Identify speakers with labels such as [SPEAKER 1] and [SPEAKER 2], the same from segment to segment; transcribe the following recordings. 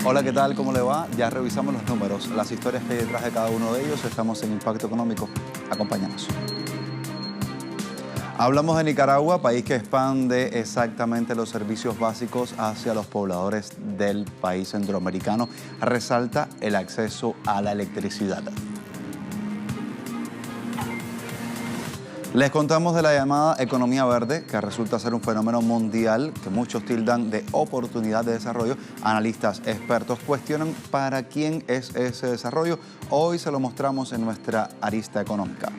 [SPEAKER 1] Hola, ¿qué tal? ¿Cómo le va? Ya revisamos los números, las historias que hay detrás de cada uno de ellos. Estamos en Impacto Económico. Acompáñanos. Hablamos de Nicaragua, país que expande exactamente los servicios básicos hacia los pobladores del país centroamericano. Resalta el acceso a la electricidad. Les contamos de la llamada economía verde, que resulta ser un fenómeno mundial que muchos tildan de oportunidad de desarrollo. Analistas, expertos cuestionan para quién es ese desarrollo. Hoy se lo mostramos en nuestra arista económica.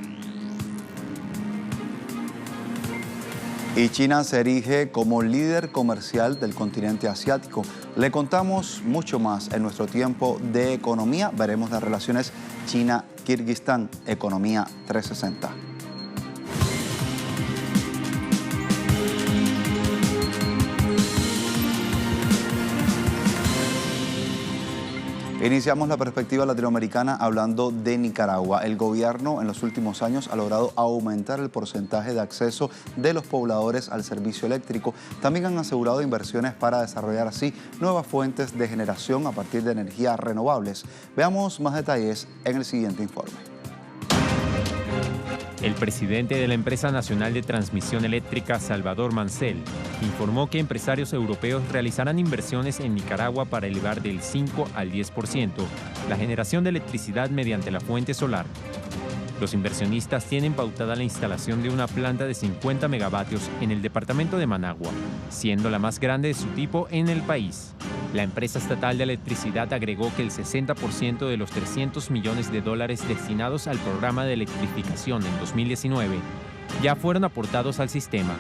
[SPEAKER 1] Y China se erige como líder comercial del continente asiático. Le contamos mucho más en nuestro tiempo de economía. Veremos las relaciones China-Kirguistán, Economía 360. Iniciamos la perspectiva latinoamericana hablando de Nicaragua. El gobierno en los últimos años ha logrado aumentar el porcentaje de acceso de los pobladores al servicio eléctrico. También han asegurado inversiones para desarrollar así nuevas fuentes de generación a partir de energías renovables. Veamos más detalles en el siguiente informe.
[SPEAKER 2] El presidente de la Empresa Nacional de Transmisión Eléctrica, Salvador Mancel, informó que empresarios europeos realizarán inversiones en Nicaragua para elevar del 5 al 10% la generación de electricidad mediante la fuente solar. Los inversionistas tienen pautada la instalación de una planta de 50 megavatios en el departamento de Managua, siendo la más grande de su tipo en el país. La empresa estatal de electricidad agregó que el 60% de los $300 millones destinados al programa de electrificación en 2019 ya fueron aportados al sistema.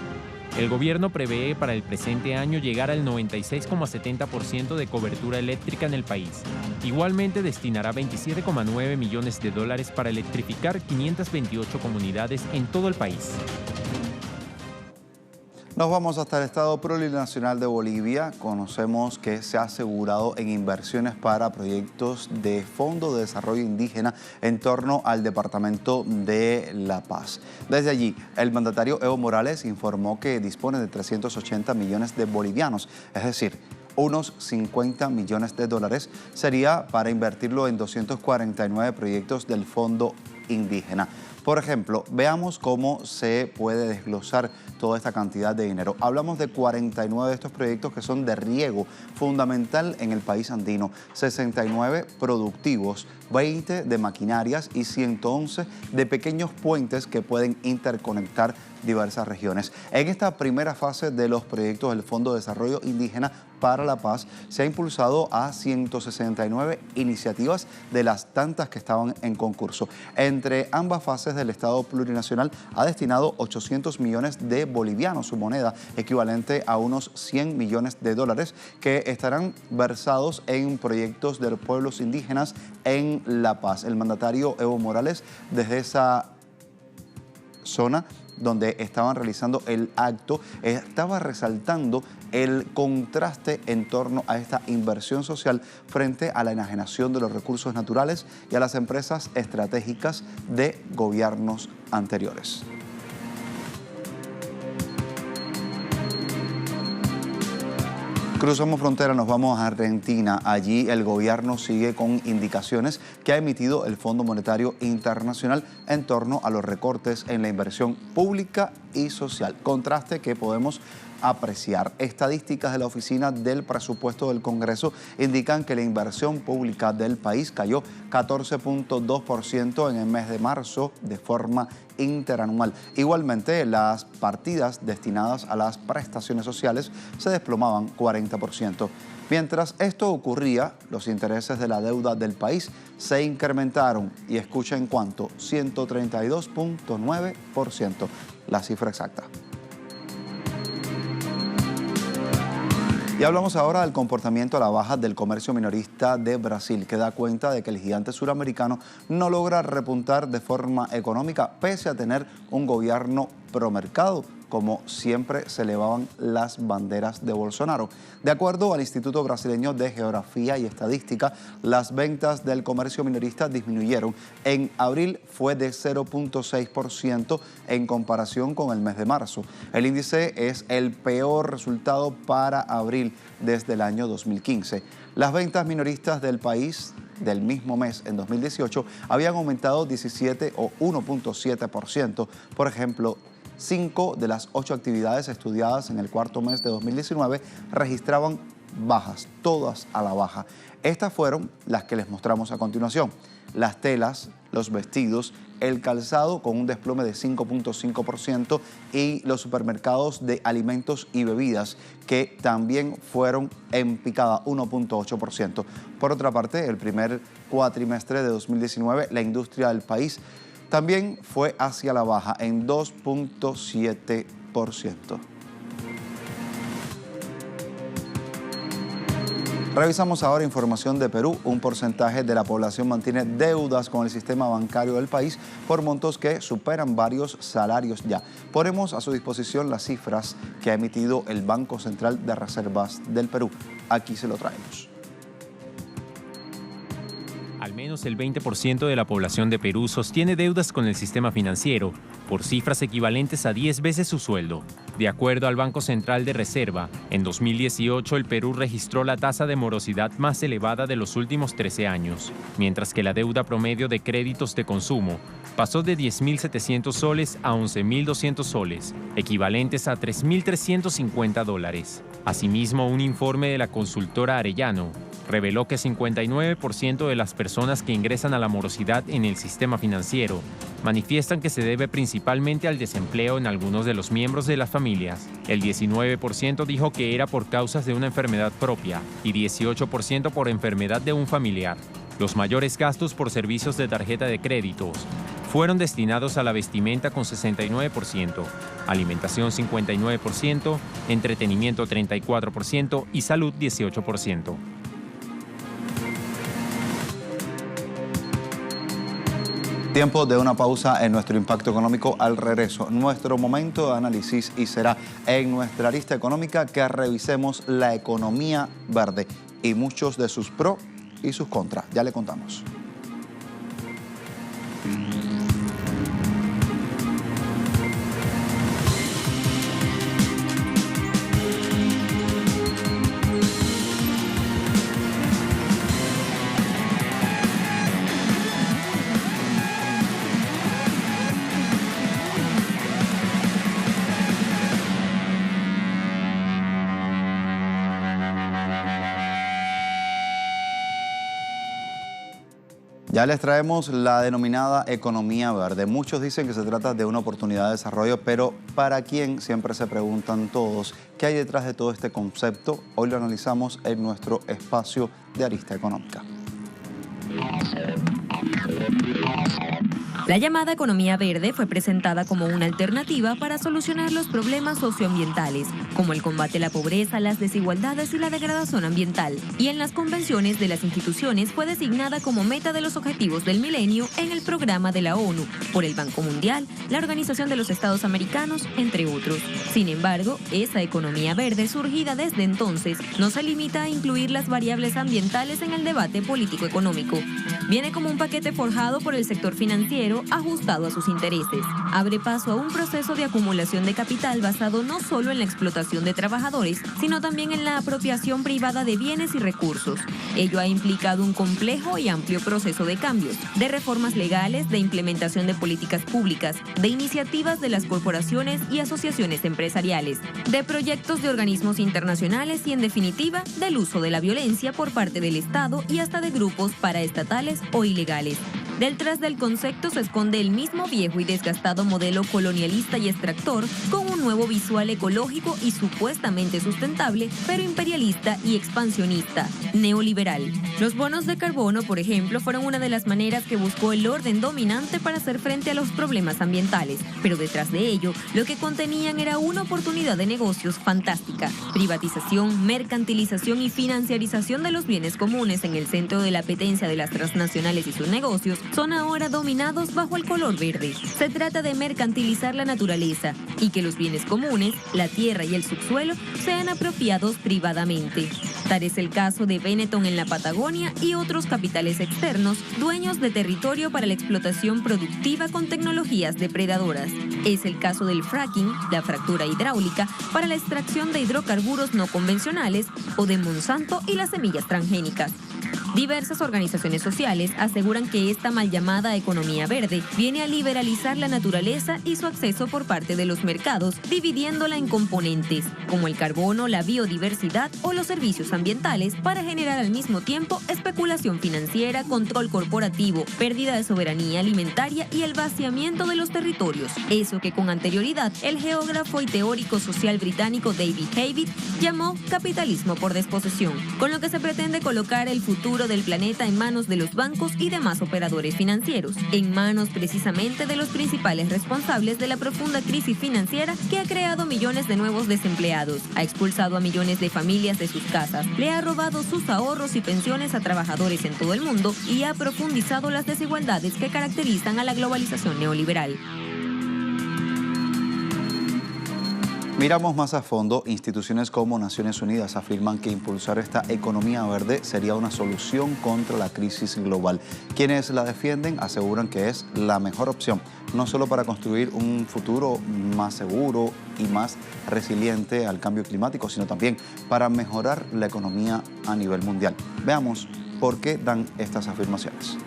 [SPEAKER 2] El gobierno prevé para el presente año llegar al 96,70% de cobertura eléctrica en el país. Igualmente destinará $27,9 millones para electrificar 528 comunidades en todo el país.
[SPEAKER 1] Nos vamos hasta el Estado Plurinacional de Bolivia. Conocemos que se ha asegurado en inversiones para proyectos de Fondo de Desarrollo Indígena en torno al departamento de La Paz. Desde allí, el mandatario Evo Morales informó que dispone de 380 millones de bolivianos, es decir, unos 50 millones de dólares sería para invertirlo en 249 proyectos del Fondo Indígena. Por ejemplo, veamos cómo se puede desglosar toda esta cantidad de dinero. Hablamos de 49 de estos proyectos que son de riego fundamental en el país andino, 69 productivos, 20 de maquinarias y 111 de pequeños puentes que pueden interconectar diversas regiones. En esta primera fase de los proyectos del Fondo de Desarrollo Indígena para la Paz se ha impulsado a 169 iniciativas de las tantas que estaban en concurso. Entre ambas fases del Estado Plurinacional ha destinado 800 millones de bolivianos, su moneda, equivalente a unos 100 millones de dólares, que estarán versados en proyectos de los pueblos indígenas en La Paz. El mandatario Evo Morales, desde esa zona donde estaban realizando el acto, estaba resaltando el contraste en torno a esta inversión social frente a la enajenación de los recursos naturales y a las empresas estratégicas de gobiernos anteriores. Cruzamos frontera, nos vamos a Argentina. Allí el gobierno sigue con indicaciones que ha emitido el Fondo Monetario Internacional en torno a los recortes en la inversión pública y social. Contraste que podemos apreciar. Estadísticas de la Oficina del Presupuesto del Congreso indican que la inversión pública del país cayó 14,2% en el mes de marzo de forma interanual. Igualmente, las partidas destinadas a las prestaciones sociales se desplomaban 40%. Mientras esto ocurría, los intereses de la deuda del país se incrementaron y escucha en cuánto, 132,9%, la cifra exacta. Y hablamos ahora del comportamiento a la baja del comercio minorista de Brasil, que da cuenta de que el gigante suramericano no logra repuntar de forma económica pese a tener un gobierno promercado como siempre se elevaban las banderas de Bolsonaro. De acuerdo al Instituto Brasileño de Geografía y Estadística, las ventas del comercio minorista disminuyeron. En abril fue de 0.6% en comparación con el mes de marzo. El índice es el peor resultado para abril desde el año 2015. Las ventas minoristas del país del mismo mes en 2018 habían aumentado 17 o 1.7%. Por ejemplo, 5 de las 8 actividades estudiadas en el cuarto mes de 2019 registraban bajas, todas a la baja. Estas fueron las que les mostramos a continuación. Las telas, los vestidos, el calzado con un desplome de 5.5% y los supermercados de alimentos y bebidas que también fueron en picada 1.8%. Por otra parte, el primer cuatrimestre de 2019, la industria del país también fue hacia la baja en 2.7%. Revisamos ahora información de Perú. Un porcentaje de la población mantiene deudas con el sistema bancario del país por montos que superan varios salarios ya. Ponemos a su disposición las cifras que ha emitido el Banco Central de Reservas del Perú. Aquí se lo traemos.
[SPEAKER 2] Al menos el 20% de la población de Perú sostiene deudas con el sistema financiero, por cifras equivalentes a 10 veces su sueldo. De acuerdo al Banco Central de Reserva, en 2018 el Perú registró la tasa de morosidad más elevada de los últimos 13 años, mientras que la deuda promedio de créditos de consumo pasó de 10.700 soles a 11.200 soles, equivalentes a $3.350. Asimismo, un informe de la consultora Arellano reveló que 59% de las personas que ingresan a la morosidad en el sistema financiero manifiestan que se debe principalmente al desempleo en algunos de los miembros de las familias. El 19% dijo que era por causas de una enfermedad propia y 18% por enfermedad de un familiar. Los mayores gastos por servicios de tarjeta de créditos fueron destinados a la vestimenta con 69%, alimentación 59%, entretenimiento 34% y salud 18%.
[SPEAKER 1] Tiempo de una pausa en nuestro impacto económico. Al regreso, nuestro momento de análisis, y será en nuestra lista económica que revisemos la economía verde y muchos de sus pros y sus contras. Ya le contamos. Ya les traemos la denominada economía verde. Muchos dicen que se trata de una oportunidad de desarrollo, pero ¿para quién? Siempre se preguntan todos. ¿Qué hay detrás de todo este concepto? Hoy lo analizamos en nuestro espacio de Arista Económica.
[SPEAKER 3] La llamada economía verde fue presentada como una alternativa para solucionar los problemas socioambientales, como el combate a la pobreza, las desigualdades y la degradación ambiental. Y en las convenciones de las instituciones fue designada como meta de los objetivos del milenio en el programa de la ONU, por el Banco Mundial, la Organización de los Estados Americanos, entre otros. Sin embargo, esa economía verde surgida desde entonces no se limita a incluir las variables ambientales en el debate político-económico. Viene como un paquete forjado por el sector financiero ajustado a sus intereses. Abre paso a un proceso de acumulación de capital basado no solo en la explotación de trabajadores, sino también en la apropiación privada de bienes y recursos. Ello ha implicado un complejo y amplio proceso de cambios, de reformas legales, de implementación de políticas públicas, de iniciativas de las corporaciones y asociaciones empresariales, de proyectos de organismos internacionales y, en definitiva, del uso de la violencia por parte del Estado y hasta de grupos paraestatales o ilegales. Detrás del concepto se esconde el mismo viejo y desgastado modelo colonialista y extractor, con un nuevo visual ecológico y supuestamente sustentable, pero imperialista y expansionista, neoliberal. Los bonos de carbono, por ejemplo, fueron una de las maneras que buscó el orden dominante para hacer frente a los problemas ambientales, pero detrás de ello, lo que contenían era una oportunidad de negocios fantástica: privatización, mercantilización y financiarización de los bienes comunes en el centro de la apetencia de las transnacionales y sus negocios, son ahora dominados bajo el color verde. Se trata de mercantilizar la naturaleza y que los bienes comunes, la tierra y el subsuelo, sean apropiados privadamente. Tal es el caso de Benetton en la Patagonia y otros capitales externos, dueños de territorio para la explotación productiva con tecnologías depredadoras. Es el caso del fracking, la fractura hidráulica, para la extracción de hidrocarburos no convencionales, o de Monsanto y las semillas transgénicas. Diversas organizaciones sociales aseguran que esta mal llamada economía verde viene a liberalizar la naturaleza y su acceso por parte de los mercados, dividiéndola en componentes, como el carbono, la biodiversidad o los servicios ambientales, para generar al mismo tiempo especulación financiera, control corporativo, pérdida de soberanía alimentaria y el vaciamiento de los territorios. Eso que con anterioridad el geógrafo y teórico social británico David Cavitt llamó capitalismo por desposesión, con lo que se pretende colocar el futuro del planeta en manos de los bancos y demás operadores financieros, en manos precisamente de los principales responsables de la profunda crisis financiera que ha creado millones de nuevos desempleados, ha expulsado a millones de familias de sus casas, le ha robado sus ahorros y pensiones a trabajadores en todo el mundo y ha profundizado las desigualdades que caracterizan a la globalización neoliberal.
[SPEAKER 1] Miramos más a fondo, instituciones como Naciones Unidas afirman que impulsar esta economía verde sería una solución contra la crisis global. Quienes la defienden aseguran que es la mejor opción, no solo para construir un futuro más seguro y más resiliente al cambio climático, sino también para mejorar la economía a nivel mundial. Veamos por qué dan estas afirmaciones.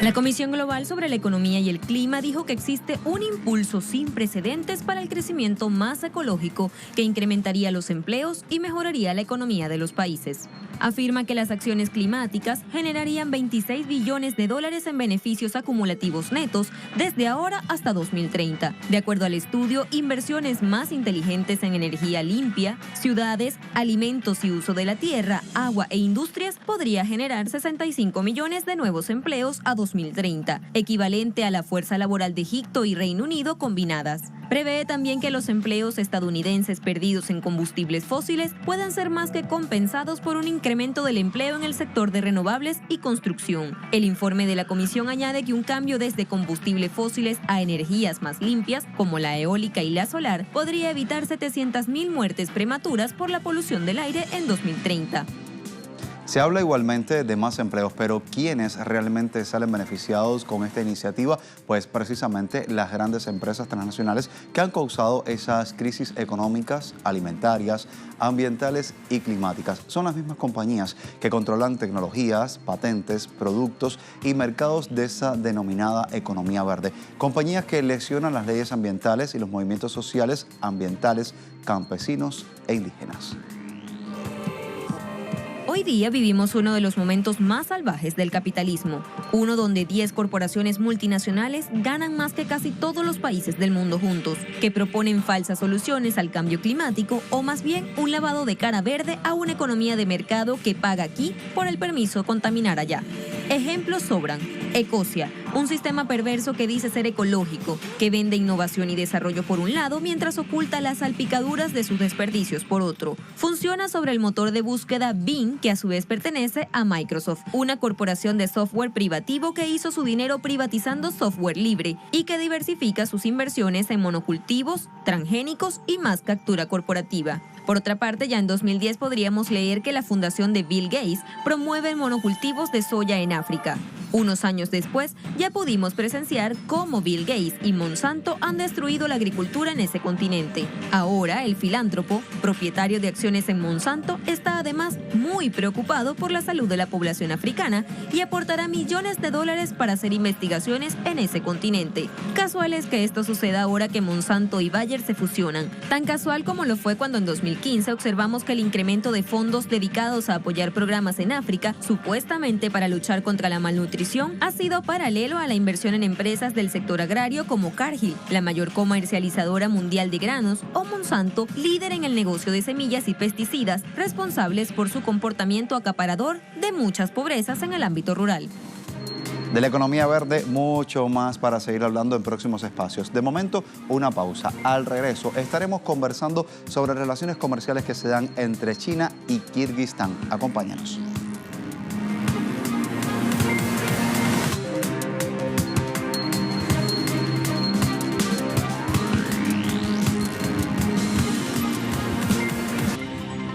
[SPEAKER 3] La Comisión Global sobre la Economía y el Clima dijo que existe un impulso sin precedentes para el crecimiento más ecológico que incrementaría los empleos y mejoraría la economía de los países. Afirma que las acciones climáticas generarían 26 billones de dólares en beneficios acumulativos netos desde ahora hasta 2030. De acuerdo al estudio, inversiones más inteligentes en energía limpia, ciudades, alimentos y uso de la tierra, agua e industrias podría generar 65 millones de nuevos empleos a 2030, equivalente a la fuerza laboral de Egipto y Reino Unido combinadas. Prevé también que los empleos estadounidenses perdidos en combustibles fósiles puedan ser más que compensados por un incremento del empleo en el sector de renovables y construcción. El informe de la Comisión añade que un cambio desde combustibles fósiles a energías más limpias, como la eólica y la solar, podría evitar 700.000 muertes prematuras por la polución del aire en 2030.
[SPEAKER 1] Se habla igualmente de más empleos, pero ¿quiénes realmente salen beneficiados con esta iniciativa? Pues precisamente las grandes empresas transnacionales que han causado esas crisis económicas, alimentarias, ambientales y climáticas. Son las mismas compañías que controlan tecnologías, patentes, productos y mercados de esa denominada economía verde. Compañías que lesionan las leyes ambientales y los movimientos sociales, ambientales, campesinos e indígenas.
[SPEAKER 3] Hoy día vivimos uno de los momentos más salvajes del capitalismo, uno donde 10 corporaciones multinacionales ganan más que casi todos los países del mundo juntos, que proponen falsas soluciones al cambio climático o más bien un lavado de cara verde a una economía de mercado que paga aquí por el permiso de contaminar allá. Ejemplos sobran. Ecosia, un sistema perverso que dice ser ecológico, que vende innovación y desarrollo por un lado mientras oculta las salpicaduras de sus desperdicios por otro. Funciona sobre el motor de búsqueda Bing, que a su vez pertenece a Microsoft, una corporación de software privativo que hizo su dinero privatizando software libre y que diversifica sus inversiones en monocultivos, transgénicos y más captura corporativa. Por otra parte, ya en 2010 podríamos leer que la fundación de Bill Gates promueve monocultivos de soya en África. Unos años después, ya pudimos presenciar cómo Bill Gates y Monsanto han destruido la agricultura en ese continente. Ahora, el filántropo, propietario de acciones en Monsanto, está además muy preocupado por la salud de la población africana y aportará millones de dólares para hacer investigaciones en ese continente. Casual es que esto suceda ahora que Monsanto y Bayer se fusionan. Tan casual como lo fue cuando en 2015 observamos que el incremento de fondos dedicados a apoyar programas en África, supuestamente para luchar contra la malnutrición, ha sido paralelo a la inversión en empresas del sector agrario como Cargill, la mayor comercializadora mundial de granos, o Monsanto, líder en el negocio de semillas y pesticidas, responsables por su comportamiento acaparador de muchas pobrezas en el ámbito rural.
[SPEAKER 1] De la economía verde, mucho más para seguir hablando en próximos espacios. De momento, una pausa. Al regreso, estaremos conversando sobre relaciones comerciales que se dan entre China y Kirguistán. Acompáñanos.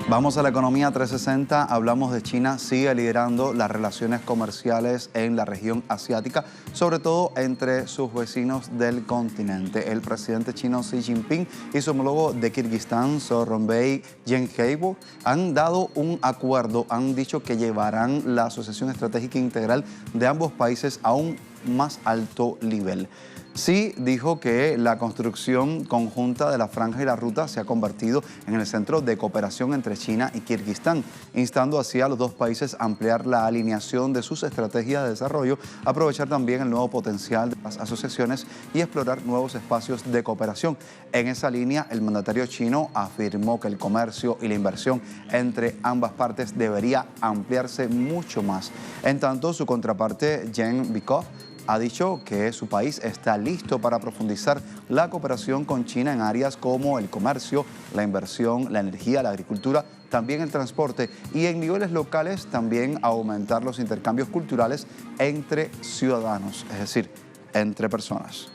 [SPEAKER 1] Vamos a la economía 360, hablamos de China, sigue liderando las relaciones comerciales en la región asiática, sobre todo entre sus vecinos del continente. El presidente chino Xi Jinping y su homólogo de Kirguistán, Sooronbay Jeengaebu, han dado un acuerdo, han dicho que llevarán la asociación estratégica integral de ambos países a un más alto nivel. Sí dijo que la construcción conjunta de la franja y la ruta se ha convertido en el centro de cooperación entre China y Kirguistán, instando así a los dos países a ampliar la alineación de sus estrategias de desarrollo, aprovechar también el nuevo potencial de las asociaciones y explorar nuevos espacios de cooperación. En esa línea, el mandatario chino afirmó que el comercio y la inversión entre ambas partes debería ampliarse mucho más. En tanto, su contraparte, Jen Bikov, ha dicho que su país está listo para profundizar la cooperación con China en áreas como el comercio, la inversión, la energía, la agricultura, también el transporte y en niveles locales también aumentar los intercambios culturales entre ciudadanos, es decir, entre personas.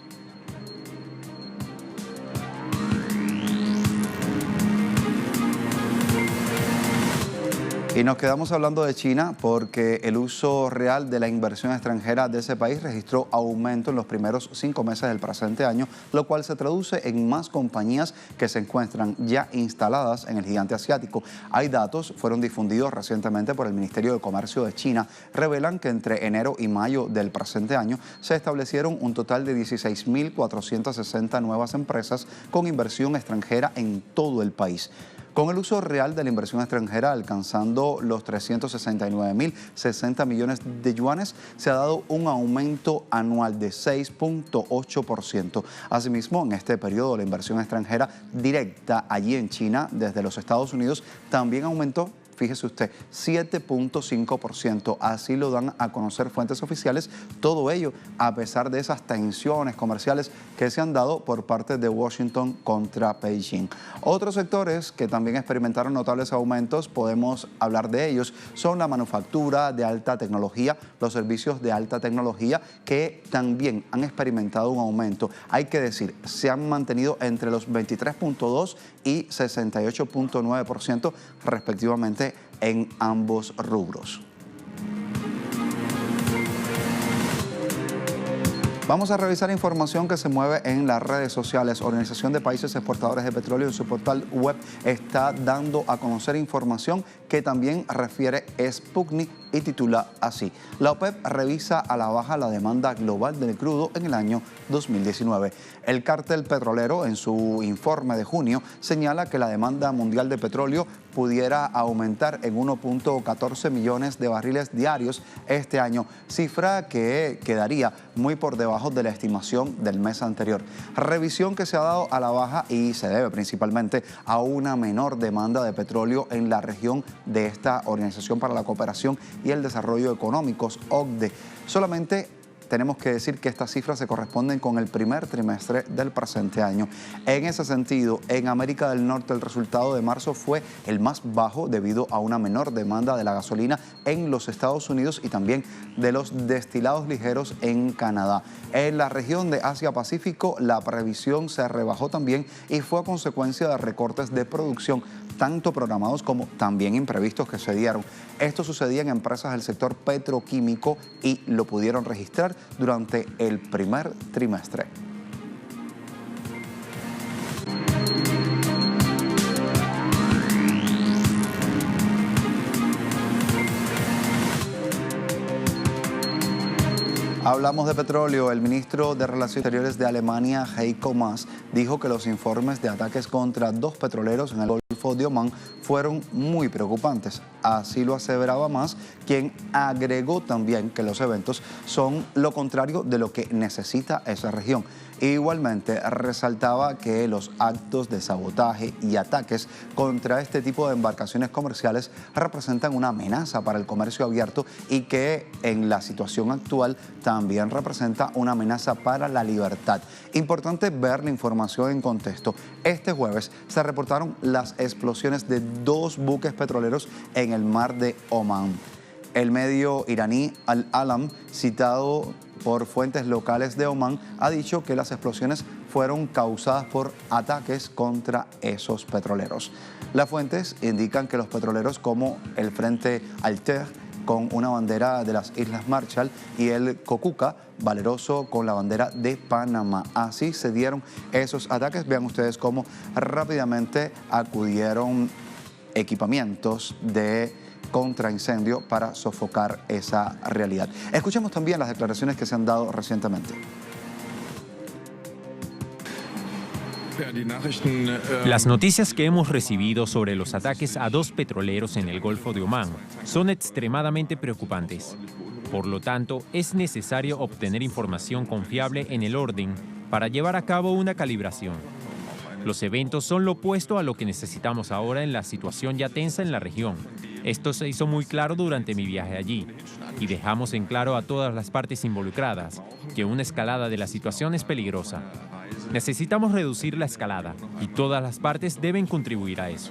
[SPEAKER 1] Y nos quedamos hablando de China porque el uso real de la inversión extranjera de ese país registró aumento en los primeros 5 meses del presente año, lo cual se traduce en más compañías que se encuentran ya instaladas en el gigante asiático. Hay datos, fueron difundidos recientemente por el Ministerio de Comercio de China, revelan que entre enero y mayo del presente año se establecieron un total de 16.460 nuevas empresas con inversión extranjera en todo el país. Con el uso real de la inversión extranjera alcanzando los 369.060 millones de yuanes, se ha dado un aumento anual de 6.8%. Asimismo, en este periodo, la inversión extranjera directa allí en China, desde los Estados Unidos, también aumentó. Fíjese usted, 7.5%, así lo dan a conocer fuentes oficiales, todo ello a pesar de esas tensiones comerciales que se han dado por parte de Washington contra Beijing. Otros sectores que también experimentaron notables aumentos, podemos hablar de ellos, son la manufactura de alta tecnología, los servicios de alta tecnología que también han experimentado un aumento. Hay que decir, se han mantenido entre los 23.2 y 68.9% respectivamente en ambos rubros. Vamos a revisar información que se mueve en las redes sociales. Organización de Países Exportadores de Petróleo en su portal web está dando a conocer información que también refiere Sputnik y titula así: la OPEP revisa a la baja la demanda global del crudo en el año 2019. El cártel petrolero en su informe de junio señala que la demanda mundial de petróleo pudiera aumentar en 1.14 millones de barriles diarios este año, cifra que quedaría muy por debajo de la estimación del mes anterior. Revisión que se ha dado a la baja y se debe principalmente a una menor demanda de petróleo en la región de esta Organización para la Cooperación y el Desarrollo Económicos, OCDE. Solamente tenemos que decir que estas cifras se corresponden con el primer trimestre del presente año. En ese sentido, en América del Norte el resultado de marzo fue el más bajo debido a una menor demanda de la gasolina en los Estados Unidos y también de los destilados ligeros en Canadá. En la región de Asia-Pacífico la previsión se rebajó también y fue a consecuencia de recortes de producción, tanto programados como también imprevistos que se dieron. Esto sucedía en empresas del sector petroquímico y lo pudieron registrar durante el primer trimestre. Hablamos de petróleo. El ministro de Relaciones Exteriores de Alemania, Heiko Maas, dijo que los informes de ataques contra 2 petroleros en el Golfo de Omán fueron muy preocupantes. Así lo aseveraba Maas, quien agregó también que los eventos son lo contrario de lo que necesita esa región. Igualmente resaltaba que los actos de sabotaje y ataques contra este tipo de embarcaciones comerciales representan una amenaza para el comercio abierto y que en la situación actual también representa una amenaza para la libertad. Importante ver la información en contexto. Este jueves se reportaron las explosiones de 2 buques petroleros en el mar de Omán. El medio iraní Al-Alam, citado por fuentes locales de Omán, ha dicho que las explosiones fueron causadas por ataques contra esos petroleros. Las fuentes indican que los petroleros como el Frente Alter, con una bandera de las Islas Marshall, y el Cocuca, valeroso, con la bandera de Panamá. Así se dieron esos ataques. Vean ustedes cómo rápidamente acudieron equipamientos de contraincendio para sofocar esa realidad. Escuchemos también las declaraciones que se han dado recientemente.
[SPEAKER 2] Las noticias que hemos recibido sobre los ataques a 2 petroleros en el Golfo de Omán son extremadamente preocupantes. Por lo tanto, es necesario obtener información confiable en el orden para llevar a cabo una calibración. Los eventos son lo opuesto a lo que necesitamos ahora en la situación ya tensa en la región. Esto se hizo muy claro durante mi viaje allí y dejamos en claro a todas las partes involucradas que una escalada de la situación es peligrosa. Necesitamos reducir la escalada y todas las partes deben contribuir a eso.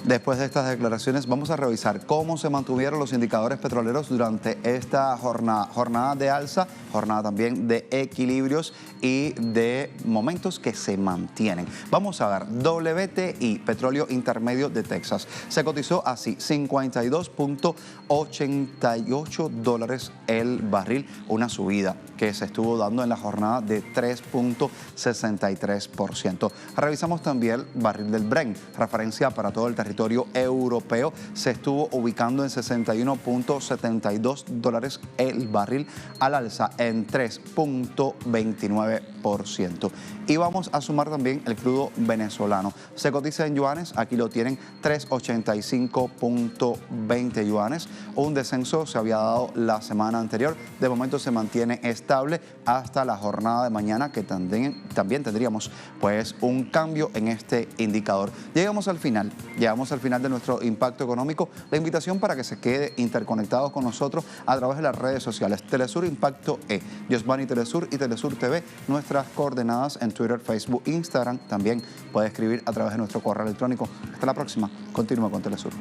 [SPEAKER 1] Después de estas declaraciones vamos a revisar cómo se mantuvieron los indicadores petroleros durante esta jornada de alza, jornada también de equilibrios y de momentos que se mantienen. Vamos a ver, WTI, petróleo intermedio de Texas, se cotizó así, $52.88 el barril, una subida que se estuvo dando en la jornada de 3.63%. Revisamos también el barril del Brent, referencia para todo el territorio europeo, se estuvo ubicando en $61.72 el barril, al alza en 3.29%. Y vamos a sumar también el crudo venezolano. Se cotiza en yuanes, aquí lo tienen, 385.20 yuanes. Un descenso se había dado la semana anterior, de momento se mantiene estable hasta la jornada de mañana, que también tendríamos pues un cambio en este indicador. Llegamos al final de nuestro impacto económico. La invitación para que se quede interconectados con nosotros a través de las redes sociales. Telesur Impacto E, Yosmani Telesur y Telesur TV, nuestras coordenadas en Twitter, Facebook, Instagram. También puede escribir a través de nuestro correo electrónico. Hasta la próxima. Continúa con Telesur.